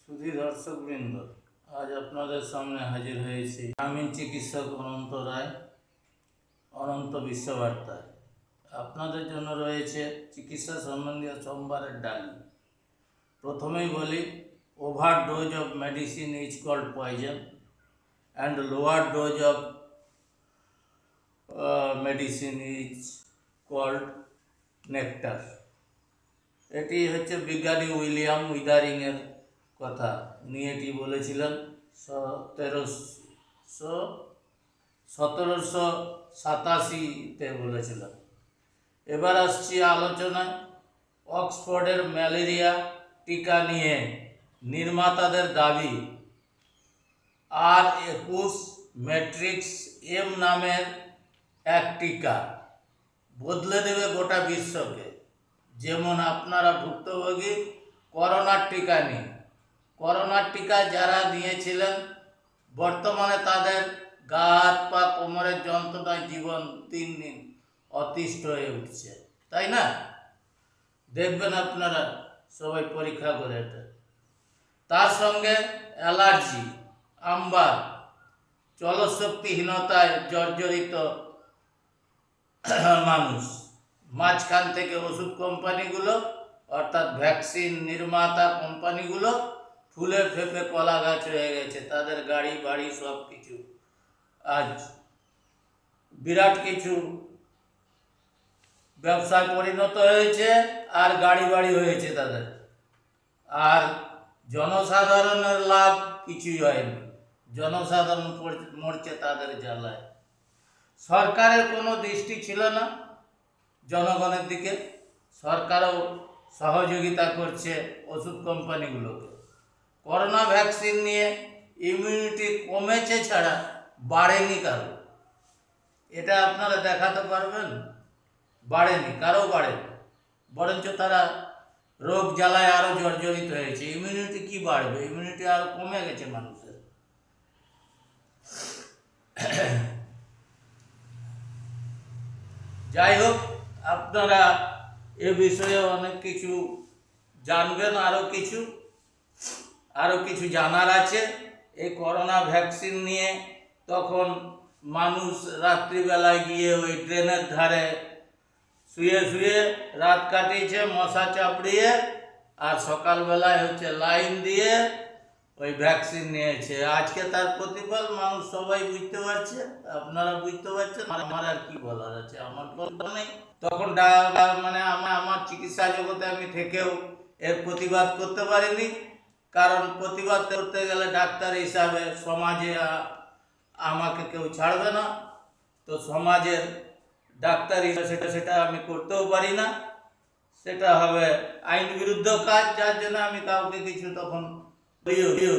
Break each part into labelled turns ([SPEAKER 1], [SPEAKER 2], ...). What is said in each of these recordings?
[SPEAKER 1] সুধী দর্শকবৃন্দ, আজ আপনাদের সামনে হাজির হয়েছি গ্রামীণ চিকিৎসক অনন্ত রায় অনন্ত বিশ্ববার্তায়। আপনাদের জন্য রয়েছে চিকিৎসা সম্বন্ধীয় সোমবারের ডালি। প্রথমেই বলি, over dose of medicine is called poison and lower dose of medicine is called nectar. এটি হচ্ছে বিজ্ঞানী উইলিয়াম উইদারিংয়ের কথা, উনি এটি বলেছিলেন 1787-তে বলেছিলেন। এবার আসছি আলোচনায় অক্সফোর্ডের ম্যালেরিয়া টিকা নিয়ে নির্মাতাদের দাবি। R21 ম্যাট্রিক্স এম নামের এক টিকা বদলে দেবে গোটা বিশ্বকে। যেমন আপনারা ভুক্তভোগী করোনার টিকা নিয়ে, করোনার টিকা যারা নিয়েছিলেন বর্তমানে তাদের গা হাত পা কোমরের যন্ত্রণায় জীবন দিন দিন অতিষ্ঠ হয়ে উঠছে, তাই না? দেখবেন আপনারা সবাই পরীক্ষা করে এটা। তার সঙ্গে অ্যালার্জি, আমবার, চলশক্তিহীনতায় জর্জরিত মানুষ। মাঝখান থেকে ওষুধ কোম্পানিগুলো অর্থাৎ ভ্যাকসিন নির্মাতা কোম্পানিগুলো ফুলে ফেপে কলা গাছ হয়ে গেছে। তাদের গাড়ি বাড়ি সব কিছু আজ বিরাট কিছু ব্যবসায় পরিণত হয়েছে, আর গাড়ি বাড়ি হয়েছে তাদের। আর জনসাধারণের লাভ কিছুই হয়নি, জনসাধারণ মরছে তাদের জ্বালায়। সরকারের কোনো দৃষ্টি ছিল না জনগণের দিকে। সরকারও সহযোগিতা করছে ওষুধ কোম্পানিগুলোকে। করোনা ভ্যাকসিন নিয়ে ইমিউনিটি কমেছে ছাড়া বাড়েনি কারো। এটা আপনারা দেখাতে পারবেন? বাড়েনি, কারো বাড়েনি, বরঞ্চ তারা রোগ জ্বালায় আরও জর্জরিত হয়েছে। ইমিউনিটি কি বাড়বে? ইমিউনিটি আরও কমে গেছে মানুষের। যাই হোক, আপনারা এ বিষয়ে অনেক কিছু জানবেন, আরও কিছু জানার আছে এই করোনা ভ্যাকসিন নিয়ে। তখন মানুষ রাত্রিবেলায় গিয়ে ওই ড্রেনের ধারে শুয়ে শুয়ে রাত কাটিয়েছে মশা চাপড়িয়ে, আর সকালবেলায় হচ্ছে লাইন দিয়ে ওই ভ্যাকসিন নিয়েছে। আজকে তার প্রতিফল মানুষ সবাই বুঝতে পারছে, আপনারা বুঝতে পারছেন। আমার আর কি বলার আছে, আমার গল্প নেই। তখন মানে আমার চিকিৎসা জগতে আমি থেকেও এর প্রতিবাদ করতে পারিনি, কারণ প্রতিবাদ করতে গেলে ডাক্তার হিসাবে সমাজে আমাকে কেউ ছাড়বে না। তো সমাজের ডাক্তার হিসাবে সেটা আমি করতেও পারি না, সেটা হবে আইন বিরুদ্ধ কাজ। যার জন্য আমি কাউকে কিছু তখন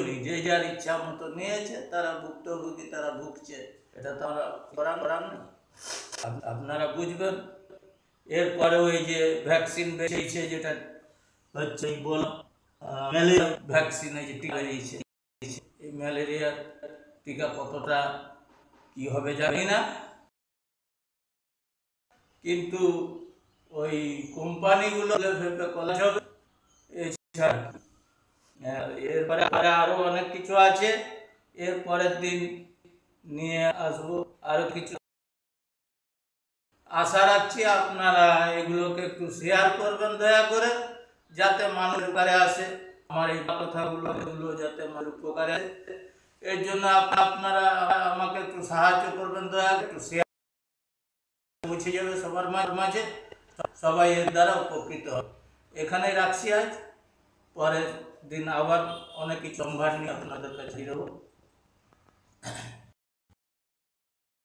[SPEAKER 1] নি। যে যার ইচ্ছা মতো নিয়েছে, তারা ভুক্তভোগী, তারা ভুগছে, এটা তো আমরা করার নেই। আপনারা বুঝবেন। এরপরেও এই যে ভ্যাকসিন বেরিয়েছে, যেটা হচ্ছে ম্যালেরিয়া ভ্যাকসিন, এই যে টিকা বেরিয়েছে, এই ম্যালেরিয়ার টিকা কতটা কি হবে জানি না, কিন্তু ওই কোম্পানিগুলো ভেবে কলেজ হবে। এছাড়া এরপরে আরো অনেক কিছু আছে, এর পরের দিন নিয়ে আসবো আরো কিছু। আশা রাখছি আপনারা এগুলোকে একটু শেয়ার করবেন দয়া করে, যাতে মানুষ উপকারে আসে। আমার এই কথাগুলো এগুলো যাতে আমার উপকারে আসে, এর জন্য আপনারা আমাকে একটু সাহায্য করবেন দয়া করে। একটু শেয়ার পৌঁছে যাবে সবার মাঝে, সবাই এর দ্বারা উপকৃত হবে। এখানেই রাখছি আজ। পরের দিন আবার অনেক কিছু সম্ভার নিয়ে আপনাদের কাছে ফিরবো।